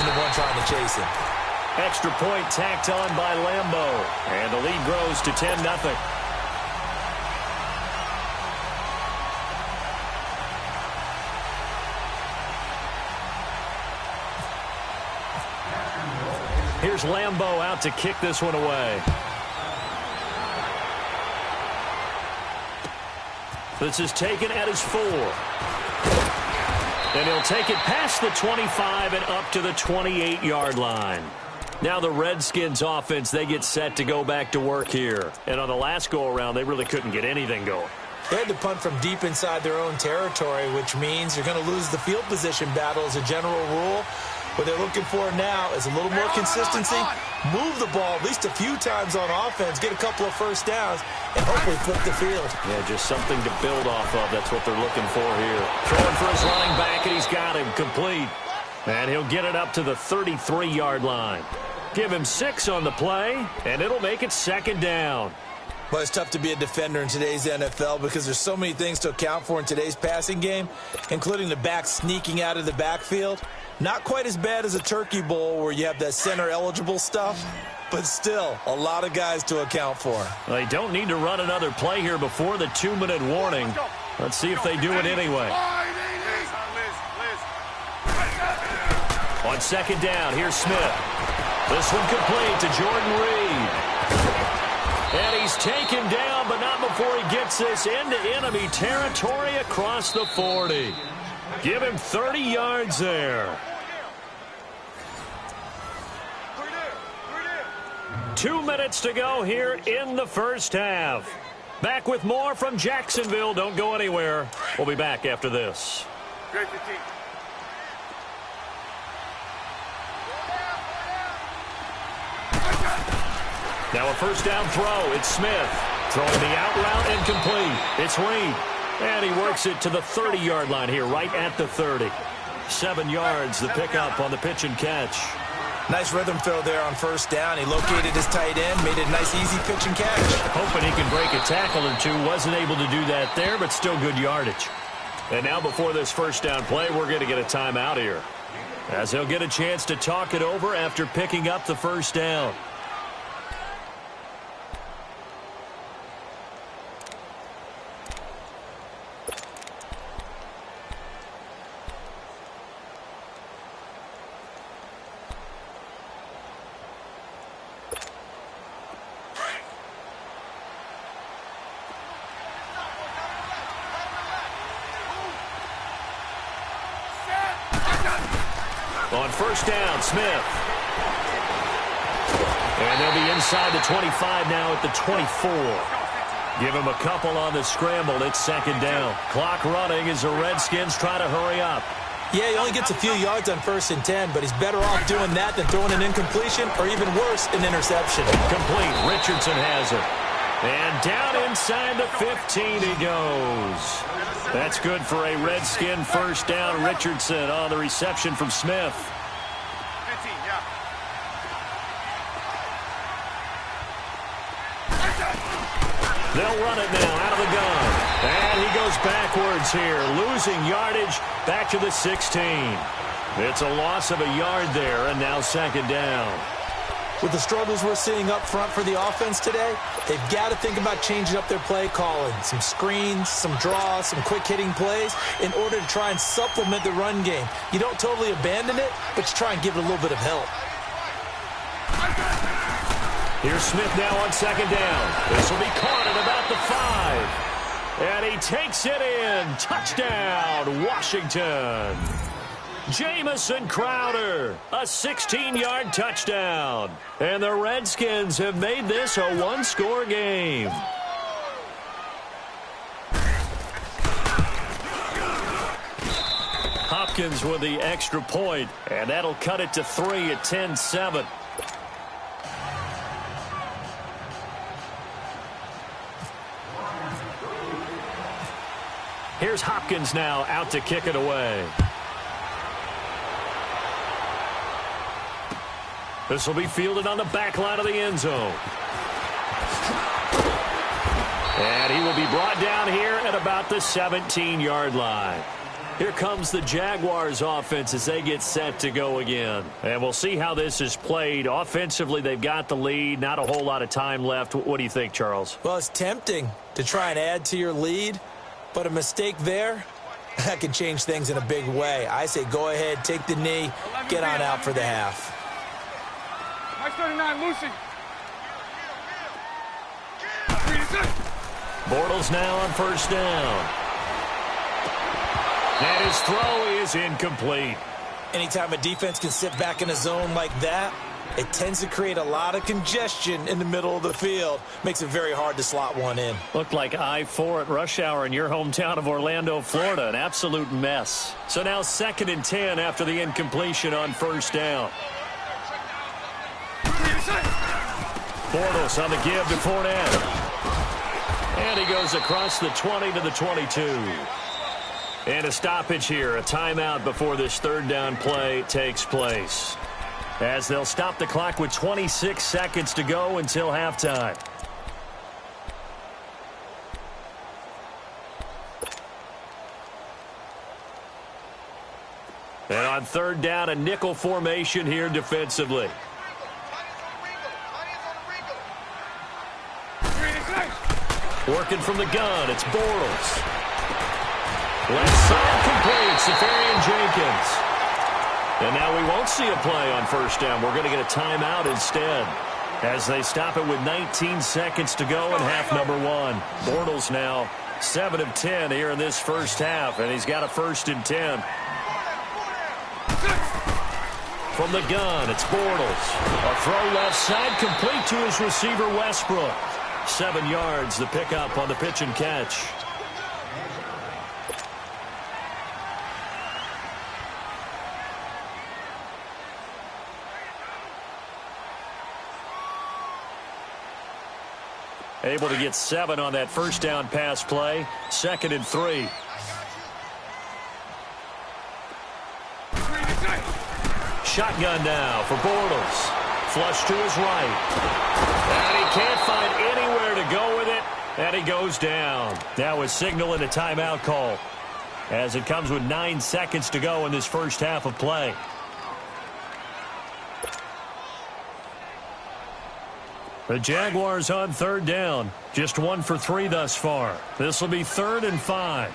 wasn't the one trying to chase him. Extra point tacked on by Lambo. And the lead grows to 10-0. Here's Lambo out to kick this one away. This is taken at his 4. And he'll take it past the 25 and up to the 28-yard line. Now the Redskins offense, they get set to go back to work here. And on the last go-around, they really couldn't get anything going. They had to punt from deep inside their own territory, which means you're going to lose the field position battle as a general rule. What they're looking for now is a little more consistency, move the ball at least a few times on offense, get a couple of first downs, and hopefully flip the field. Yeah, just something to build off of. That's what they're looking for here. Throwing for his running back, and he's got him complete. And he'll get it up to the 33-yard line. Give him 6 on the play, and it'll make it 2nd down. Well, it's tough to be a defender in today's NFL because there's so many things to account for in today's passing game, including the back sneaking out of the backfield. Not quite as bad as a turkey bowl where you have that center-eligible stuff, but still a lot of guys to account for. They don't need to run another play here before the 2-minute warning. Let's see if they do it anyway. On 2nd down, here's Smith. This one complete to Jordan Reed. And he's taken down, but not before he gets this into enemy territory across the 40. Give him 30 yards there. 2 minutes to go here in the first half. Back with more from Jacksonville. Don't go anywhere. We'll be back after this. Now a first down throw. It's Smith. Throwing the out route incomplete. It's Reed. And he works it to the 30-yard line here, right at the 30. 7 yards, the pickup on the pitch and catch. Nice rhythm throw there on first down. He located his tight end, made it a nice, easy pitch and catch. Hoping he can break a tackle or two. Wasn't able to do that there, but still good yardage. And now before this first down play, we're going to get a timeout here, as he'll get a chance to talk it over after picking up the first down. On first down, Smith. And they'll be inside the 25 now at the 24. Give him a couple on the scramble. It's 2nd down. Clock running as the Redskins try to hurry up. Yeah, he only gets a few yards on 1st and 10, but he's better off doing that than throwing an incompletion or even worse, an interception. Complete. Richardson has it. And down inside the 15 he goes. That's good for a Redskin first down. Richardson on the reception from Smith. 15, yeah. They'll run it now out of the gun. And he goes backwards here, losing yardage back to the 16. It's a loss of a yard there, and now 2nd down. With the struggles we're seeing up front for the offense today, they've got to think about changing up their play calling. Some screens, some draws, some quick-hitting plays in order to try and supplement the run game. You don't totally abandon it, but you try and give it a little bit of help. Here's Smith now on 2nd down. This will be caught at about the 5. And he takes it in. Touchdown, Washington. Jamison Crowder, a 16-yard touchdown. And the Redskins have made this a one-score game. Hopkins with the extra point, and that'll cut it to 3 at 10-7. Here's Hopkins now out to kick it away. This will be fielded on the back line of the end zone. And he will be brought down here at about the 17-yard line. Here comes the Jaguars offense as they get set to go again. And we'll see how this is played. Offensively, they've got the lead. Not a whole lot of time left. What do you think, Charles? Well, it's tempting to try and add to your lead, but a mistake there, that can change things in a big way. I say go ahead, take the knee, get on out for the half. Nice 39, Lucy. Bortles now on first down. And his throw is incomplete. Anytime a defense can sit back in a zone like that, it tends to create a lot of congestion in the middle of the field. Makes it very hard to slot one in. Looked like I-4 at rush hour in your hometown of Orlando, Florida. An absolute mess. So now 2nd and 10 after the incompletion on first down. Bortles on the give to Fournette. And he goes across the 20 to the 22. And a stoppage here, a timeout before this third down play takes place. As they'll stop the clock with 26 seconds to go until halftime. And on third down, a nickel formation here defensively. Working from the gun, it's Bortles. Left side complete, Safarian-Jenkins. And now we won't see a play on first down. We're going to get a timeout instead as they stop it with 19 seconds to go in half number 1. Bortles now 7 of 10 here in this first half, and he's got a 1st and 10. From the gun, it's Bortles. A throw left side complete to his receiver, Westbrook. 7 yards, the pickup on the pitch and catch. Able to get 7 on that first down pass play. 2nd and 3. Shotgun now for Bortles. Flush to his right. And he can't find anywhere to go with it. And he goes down. Now is signaling a timeout call as it comes with 9 seconds to go in this first half of play. The Jaguars on third down. Just 1 for 3 thus far. This will be 3rd and 5.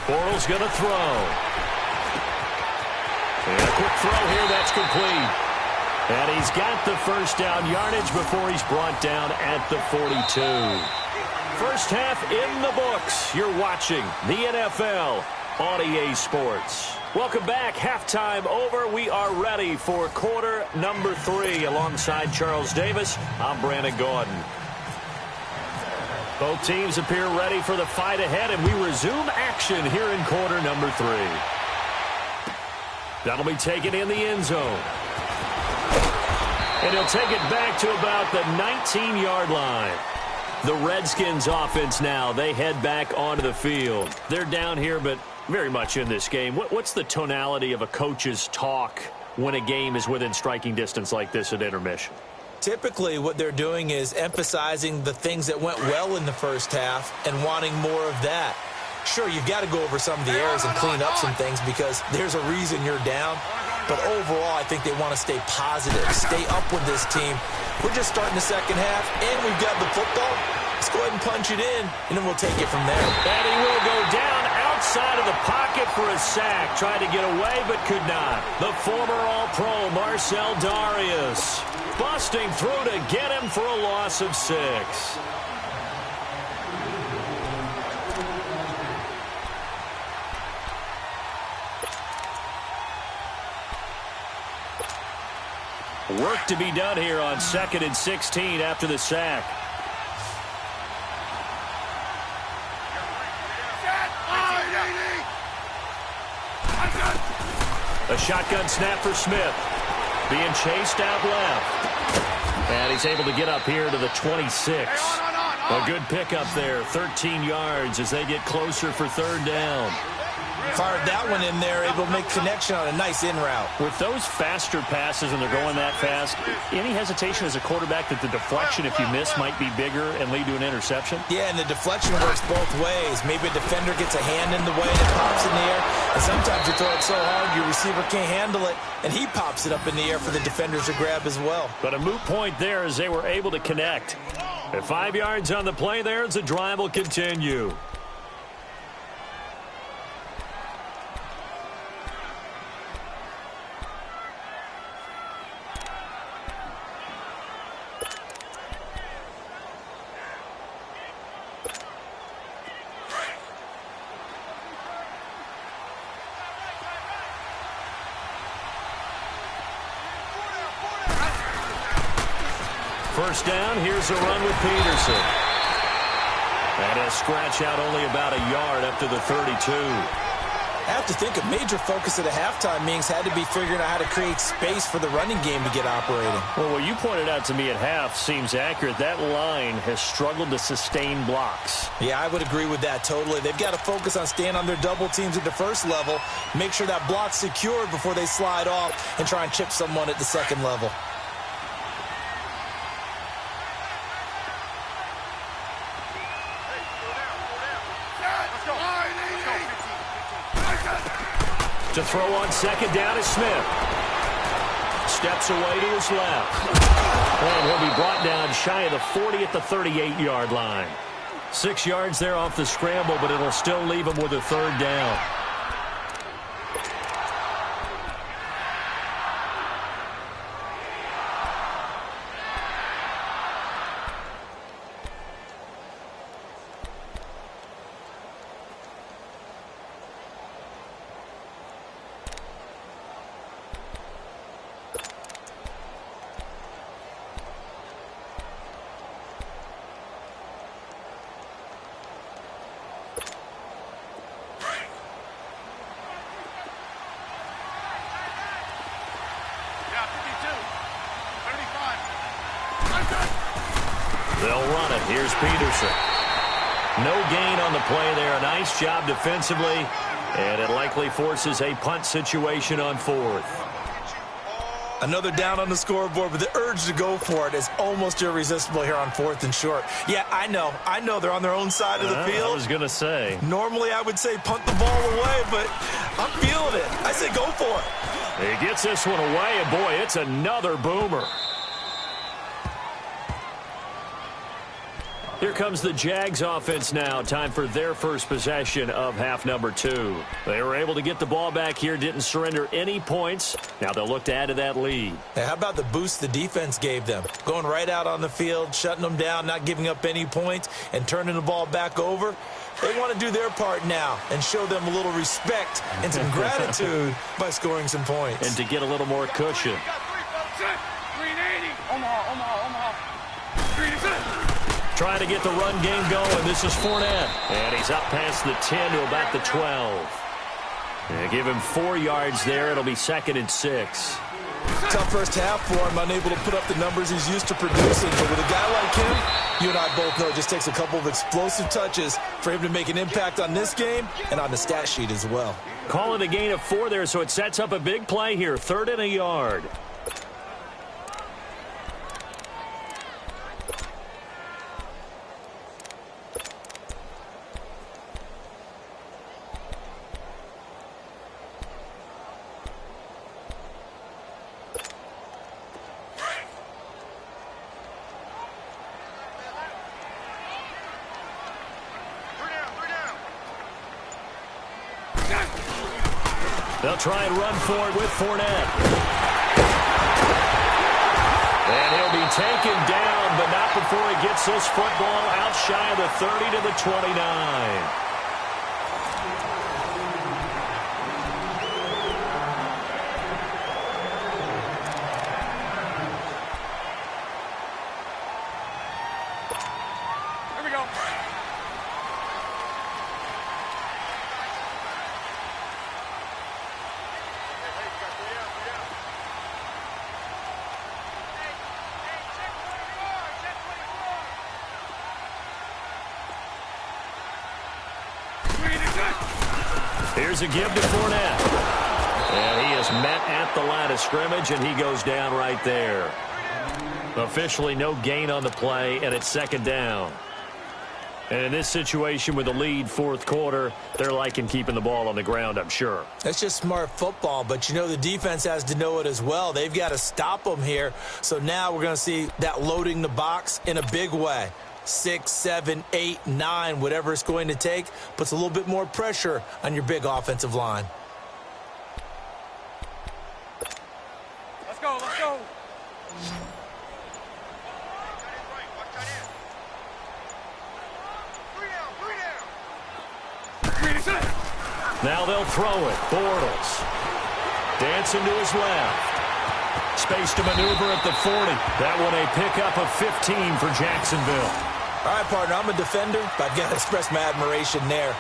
Bortles going to throw. And a quick throw here, that's complete. And he's got the first down yardage before he's brought down at the 42. First half in the books. You're watching the NFL on EA Sports. Welcome back. Halftime over. We are ready for quarter number 3. Alongside Charles Davis, I'm Brandon Gordon. Both teams appear ready for the fight ahead, and we resume action here in quarter number 3. That'll be taken in the end zone. And he'll take it back to about the 19-yard line. The Redskins offense now, they head back onto the field. They're down here, but very much in this game. What's the tonality of a coach's talk when a game is within striking distance like this at intermission? Typically, what they're doing is emphasizing the things that went well in the first half and wanting more of that. Sure, you've got to go over some of the errors and clean up some things because there's a reason you're down. But overall, I think they want to stay positive, stay up with this team. We're just starting the second half, and we've got the football. Let's go ahead and punch it in, and then we'll take it from there. And he will go down outside of the pocket for a sack. Tried to get away, but could not. The former All-Pro, Marcel Darius, busting through to get him for a loss of 6. Work to be done here on 2nd and 16 after the sack. A shotgun snap for Smith. Being chased out left. And he's able to get up here to the 26. A good pickup there. 13 yards as they get closer for third down. Fired that one in there, able to make connection on a nice in route. With those faster passes and they're going that fast, any hesitation as a quarterback that the deflection, if you miss, might be bigger and lead to an interception? Yeah, and the deflection works both ways. Maybe a defender gets a hand in the way and it pops in the air. And sometimes you throw it so hard your receiver can't handle it, and he pops it up in the air for the defenders to grab as well. But a moot point there as they were able to connect. At 5 yards on the play there as the drive will continue. First down, here's a run with Peterson. And a scratch out only about a yard up to the 32. I have to think a major focus at the halftime meetings had to be figuring out how to create space for the running game to get operating. Well, what you pointed out to me at half seems accurate. That line has struggled to sustain blocks. Yeah, I would agree with that totally. They've got to focus on staying on their double teams at the first level, make sure that block's secured before they slide off and try and chip someone at the second level. To throw on second down is Smith. Steps away to his left. And he'll be brought down shy of the 40 at the 38-yard line. 6 yards there off the scramble, but it'll still leave him with a third down. They'll run it. Here's Peterson. No gain on the play there. A nice job defensively, and it likely forces a punt situation on fourth. Another down on the scoreboard, but the urge to go for it is almost irresistible here on fourth and short. Yeah, I know they're on their own side of the field. I was going to say. Normally I would say punt the ball away, but I'm feeling it. I say go for it. He gets this one away, and boy, it's another boomer. Here comes the Jags offense now. Time for their first possession of half number 2. They were able to get the ball back here, didn't surrender any points. Now they'll look to add to that lead. Hey, how about the boost the defense gave them? Going right out on the field, shutting them down, not giving up any points, and turning the ball back over. They want to do their part now and show them a little respect and some gratitude by scoring some points. And to get a little more cushion. 380. Omaha. 380. Trying to get the run game going. This is Fournette. And he's up past the 10 to about the 12. And give him 4 yards there. It'll be 2nd and 6. Tough first half for him, unable to put up the numbers he's used to producing. But with a guy like him, you and I both know it just takes a couple of explosive touches for him to make an impact on this game and on the stat sheet as well. Call it a gain of 4 there, so it sets up a big play here. 3rd and a yard. They'll try and run for it with Fournette. And he'll be taken down, but not before he gets this football out shy of the 30 to the 29. Here we go. Here's a give to Fournette. And he is met at the line of scrimmage, and he goes down right there. Officially no gain on the play, and it's second down. And in this situation with the lead fourth quarter, they're liking keeping the ball on the ground, I'm sure. That's just smart football, but you know the defense has to know it as well. They've got to stop them here. So now we're going to see that loading the box in a big way. 6, 7, 8, 9, whatever it's going to take, puts a little bit more pressure on your big offensive line. Let's go, let's go. Now they'll throw it. Bortles. Dancing to his left. Space to maneuver at the 40. That one a pickup of 15 for Jacksonville. All right, partner, I'm a defender, but I've got to express my admiration there.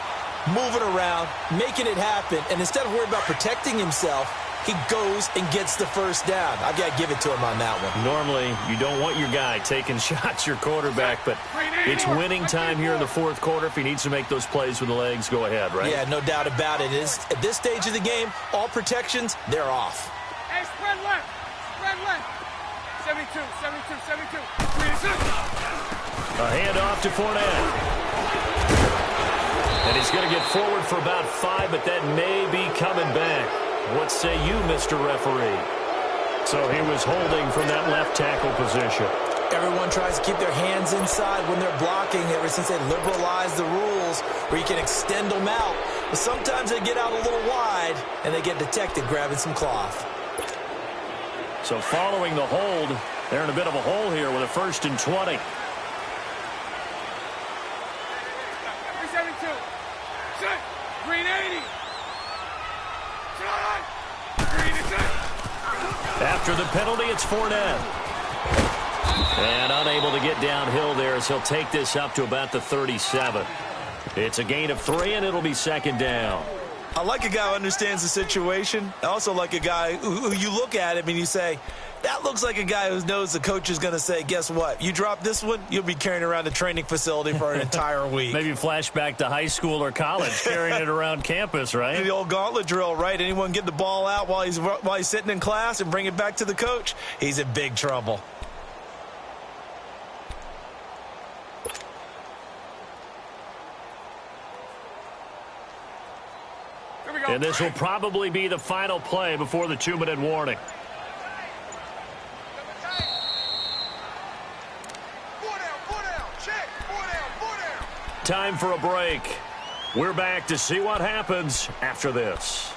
Moving around, making it happen, and instead of worrying about protecting himself, he goes and gets the first down. I've got to give it to him on that one. Normally, you don't want your guy taking shots, your quarterback, but it's winning time here in the fourth quarter. If he needs to make those plays with the legs, go ahead, right? Yeah, no doubt about it. At this stage of the game, all protections, they're off. Hey, spread left. Spread left. 72, 72, 72. A handoff to Fournette. And he's going to get forward for about 5, but that may be coming back. What say you, Mr. Referee? So he was holding from that left tackle position. Everyone tries to keep their hands inside when they're blocking ever since they liberalized the rules where you can extend them out. But sometimes they get out a little wide and they get detected grabbing some cloth. So following the hold, they're in a bit of a hole here with a 1st and 20. 372. Set. Green 80. After the penalty, it's Fournette. And unable to get downhill there as he'll take this up to about the 37. It's a gain of 3, and it'll be second down. I like a guy who understands the situation. I also like a guy who you look at him and you say, that looks like a guy who knows the coach is going to say, guess what? You drop this one, you'll be carrying around the training facility for an entire week. Maybe flashback to high school or college, carrying it around campus, right? The old gauntlet drill, right? Anyone get the ball out while he's sitting in class and bring it back to the coach? He's in big trouble. And this will probably be the final play before the 2-minute warning. Time for a break. We're back to see what happens after this.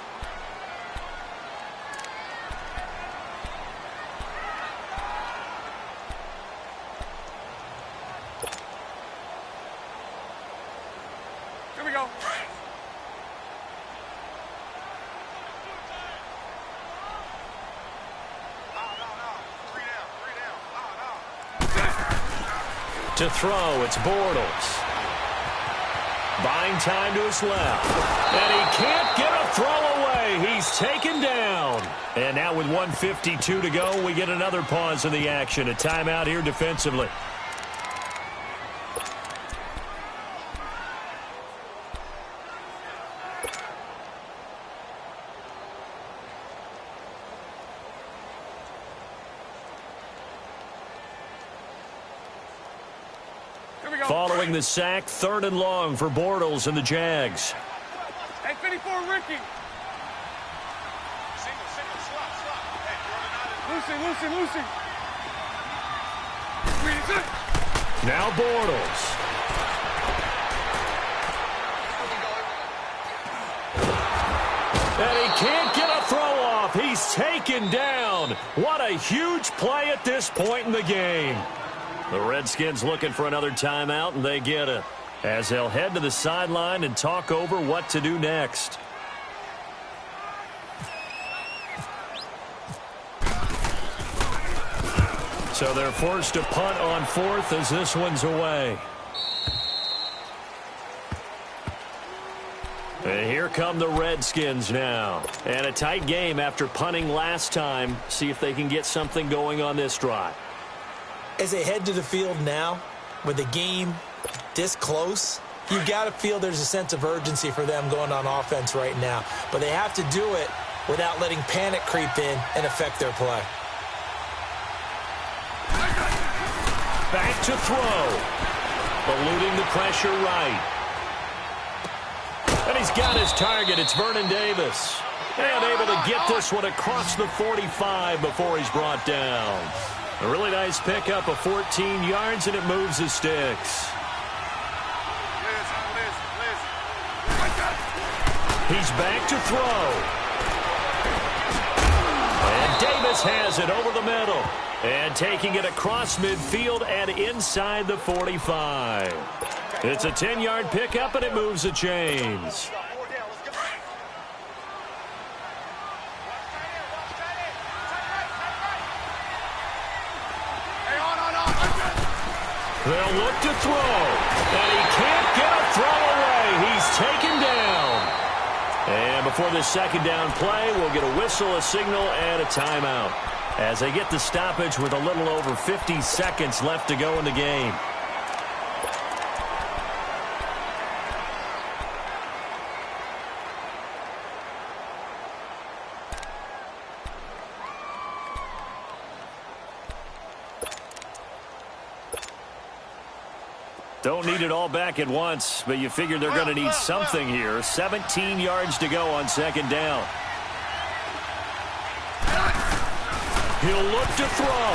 Here we go. To throw, it's Bortles. Buying time to his left. And he can't get a throw away. He's taken down. And now with 1:52 to go, we get another pause in the action. A timeout here defensively. Following the sack, 3rd and long for Bortles and the Jags. Hey, 54, Ricky. Lucy. Now Bortles. And he can't get a throw off. He's taken down. What a huge play at this point in the game. The Redskins looking for another timeout, and they get it, as they'll head to the sideline and talk over what to do next. So they're forced to punt on 4th as this one's away. And here come the Redskins now. And a tight game after punting last time. See if they can get something going on this drive. As they head to the field now, with the game this close, You got to feel there's a sense of urgency for them going on offense right now. But they have to do it without letting panic creep in and affect their play. Back to throw. Eluding the pressure right. And he's got his target. It's Vernon Davis. And able to get this one across the 45 before he's brought down. A really nice pickup of 14 yards, and it moves the sticks. He's back to throw. And Davis has it over the middle. And taking it across midfield and inside the 45. It's a 10-yard pickup, and it moves the chains. They'll look to throw, and he can't get a throw away. He's taken down. And before this second down play, we'll get a whistle, a signal, and a timeout as they get the stoppage with a little over 50 seconds left to go in the game. Don't need it all back at once, but you figure they're going to need something here. 17 yards to go on second down. He'll look to throw.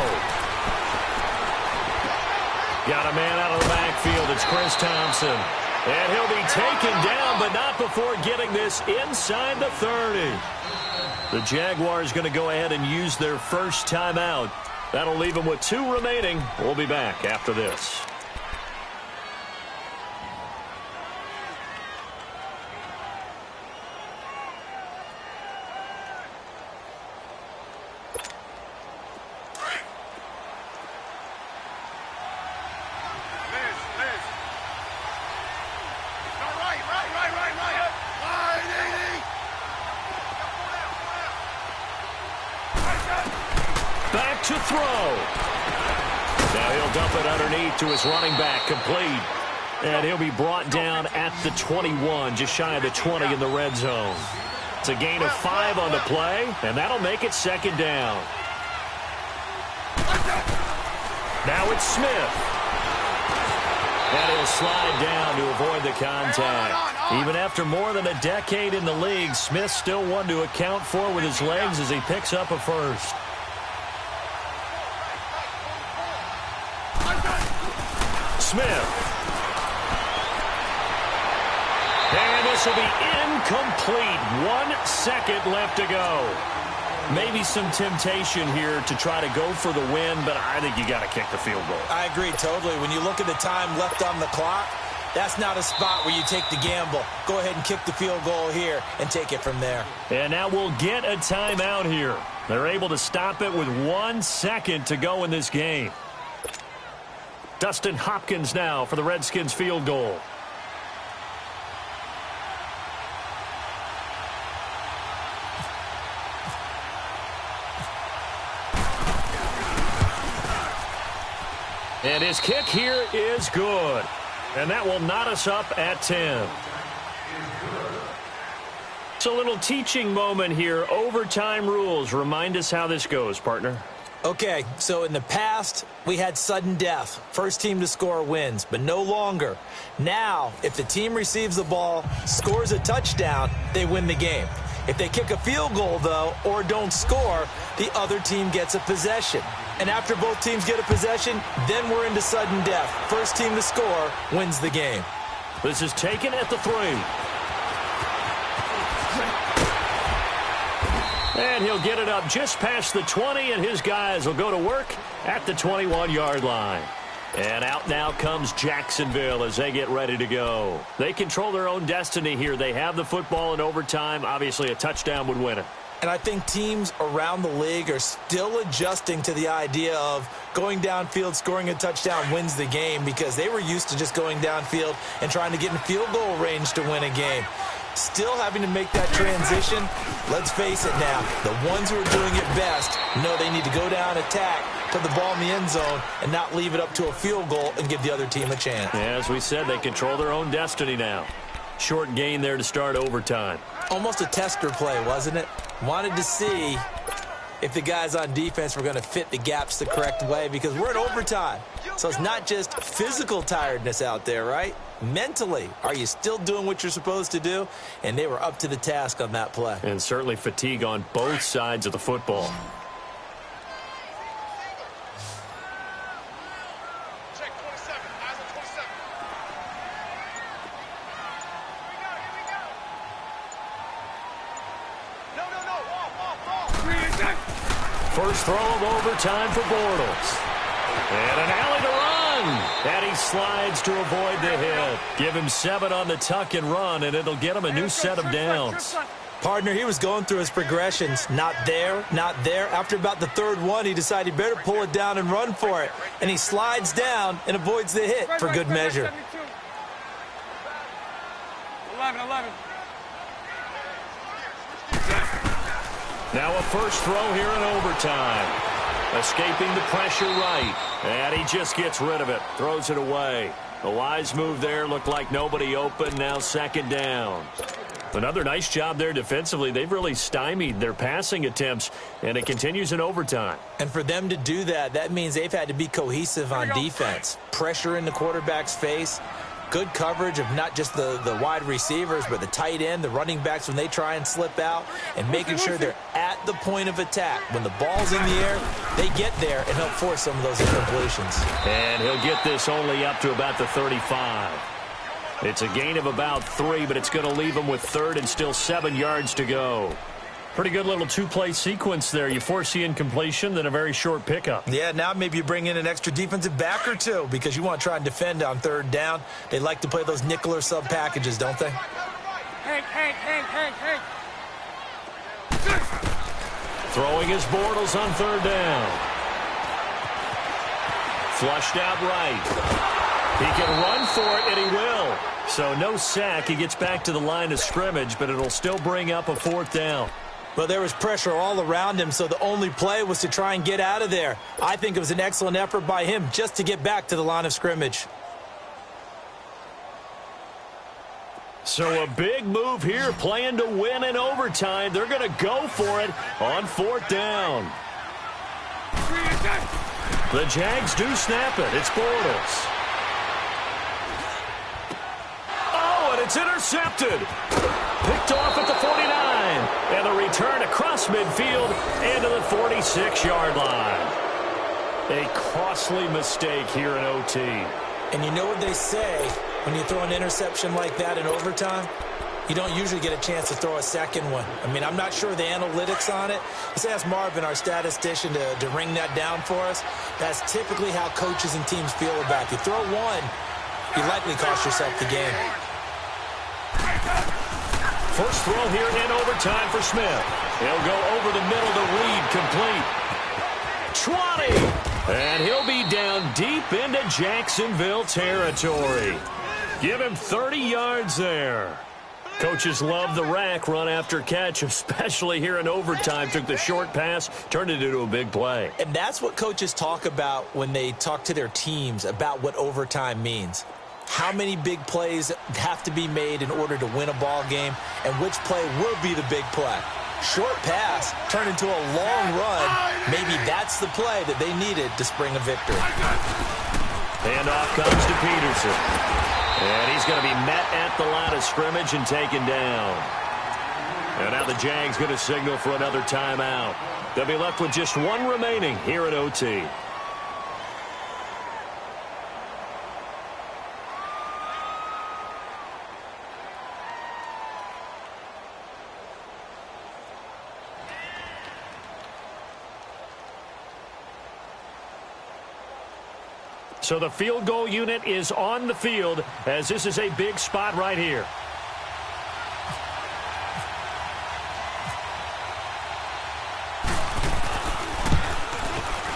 Got a man out of the backfield. It's Chris Thompson. And he'll be taken down, but not before getting this inside the 30. The Jaguars going to go ahead and use their first timeout. That'll leave them with 2 remaining. We'll be back after this. Back to throw. Now he'll dump it underneath to his running back, complete. And he'll be brought down at the 21, just shy of the 20 in the red zone. It's a gain of 5 on the play, and that'll make it second down. Now it's Smith. And he'll slide down to avoid the contact. Even after more than a decade in the league, Smith still one to account for with his legs as he picks up a first. Smith. And this will be incomplete. 1 second left to go. Maybe some temptation here to try to go for the win, but I think you got to kick the field goal. I agree totally. When you look at the time left on the clock, that's not a spot where you take the gamble. Go ahead and kick the field goal here and take it from there. And now we'll get a timeout here. They're able to stop it with 1 second to go in this game. Dustin Hopkins now for the Redskins field goal. And his kick here is good. And that will knot us up at 10. It's a little teaching moment here. Overtime rules. Remind us how this goes, partner. Okay, so in the past, we had sudden death. First team to score wins, but no longer. Now, if the team receives the ball, scores a touchdown, they win the game. If they kick a field goal, though, or don't score, the other team gets a possession. And after both teams get a possession, then we're into sudden death. First team to score wins the game. This is taken at the 3. And he'll get it up just past the 20, and his guys will go to work at the 21-yard line. And out now comes Jacksonville as they get ready to go. They control their own destiny here. They have the football in overtime. Obviously, a touchdown would win it. And I think teams around the league are still adjusting to the idea of going downfield, scoring a touchdown wins the game, because they were used to just going downfield and trying to get in field goal range to win a game. Still having to make that transition. Let's face it now, the ones who are doing it best know they need to go down, attack, put the ball in the end zone, and not leave it up to a field goal and give the other team a chance. Yeah, as we said, they control their own destiny now. Short gain there to start overtime. Almost a tester play, wasn't it? Wanted to see if the guys on defense were going to fit the gaps the correct way, because we're in overtime. So it's not just physical tiredness out there, right? Mentally, are you still doing what you're supposed to do? And they were up to the task on that play. And certainly fatigue on both sides of the football. Check 27. Eyes on 27. Here we go. No. First throw of overtime for Bortles. And an alley to run. And he slides to avoid the hit. Give him 7 on the tuck and run, and it'll get him a new set of downs. Partner, he was going through his progressions. Not there, not there. After about the third one, he decided he better pull it down and run for it. And he slides down and avoids the hit for good measure. 11. Now a first throw here in overtime. Escaping the pressure right. And he just gets rid of it. Throws it away. A wise move there. Looked like nobody open. Now second down. Another nice job there defensively. They've really stymied their passing attempts, and it continues in overtime. And for them to do that, that means they've had to be cohesive on defense. Pressure in the quarterback's face. Good coverage of not just the wide receivers, but the tight end, the running backs when they try and slip out, and making sure they're at the point of attack. When the ball's in the air, they get there and help force some of those incompletions. And he'll get this only up to about the 35. It's a gain of about 3, but it's going to leave him with third and still 7 yards to go. Pretty good little two-play sequence there. You force the incompletion, then a very short pickup. Yeah, now maybe you bring in an extra defensive back or two because you want to try and defend on third down. They like to play those nickel or sub packages, don't they? Hey. Throwing his Bortles on third down. Flushed out right. He can run for it, and he will. So no sack. He gets back to the line of scrimmage, but it'll still bring up a fourth down. Well, there was pressure all around him, so the only play was to try and get out of there. I think it was an excellent effort by him just to get back to the line of scrimmage. So a big move here, playing to win in overtime. They're going to go for it on fourth down. The Jags do snap it. It's Bortles. Oh, and it's intercepted. Picked off at the 49. And the return across midfield and to the 46-yard line. A costly mistake here in OT. And you know what they say, when you throw an interception like that in overtime, you don't usually get a chance to throw a second one. I mean, I'm not sure the analytics on it. Let's ask Marvin, our statistician, to ring that down for us. That's typically how coaches and teams feel about it. You throw one, you likely cost yourself the game. First throw here in overtime for Smith. He'll go over the middle to Reed, complete. 20. And he'll be down deep into Jacksonville territory. Give him 30 yards there. Coaches love the rack run after catch, especially here in overtime. Took the short pass, turned it into a big play. And that's what coaches talk about when they talk to their teams about what overtime means. How many big plays have to be made in order to win a ball game, and which play will be the big play. Short pass turned into a long run. Maybe that's the play that they needed to spring a victory. Handoff comes to Peterson. And he's going to be met at the line of scrimmage and taken down. And now the Jags going to signal for another timeout. They'll be left with just one remaining here at OT. So the field goal unit is on the field as this is a big spot right here.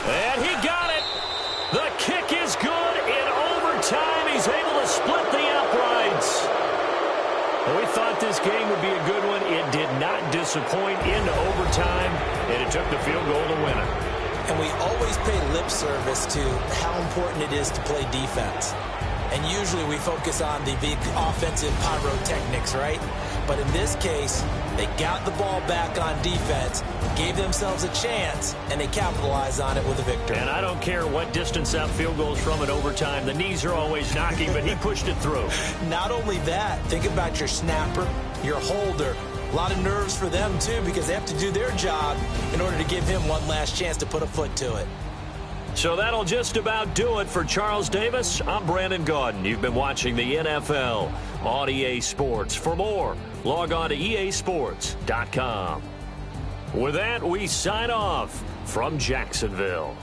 And he got it. The kick is good in overtime. He's able to split the uprights. Well, we thought this game would be a good one. It did not disappoint into overtime, and it took the field goal to win it. And we always pay lip service to how important it is to play defense. And usually we focus on the big offensive pyrotechnics, right? But in this case, they got the ball back on defense, gave themselves a chance, and they capitalized on it with a victory. And I don't care what distance that field goes from in overtime. The knees are always knocking, but he pushed it through. Not only that, think about your snapper, your holder. A lot of nerves for them, too, because they have to do their job in order to give him one last chance to put a foot to it. So that'll just about do it for Charles Davis. I'm Brandon Gaudin. You've been watching the NFL on EA Sports. For more, log on to easports.com. With that, we sign off from Jacksonville.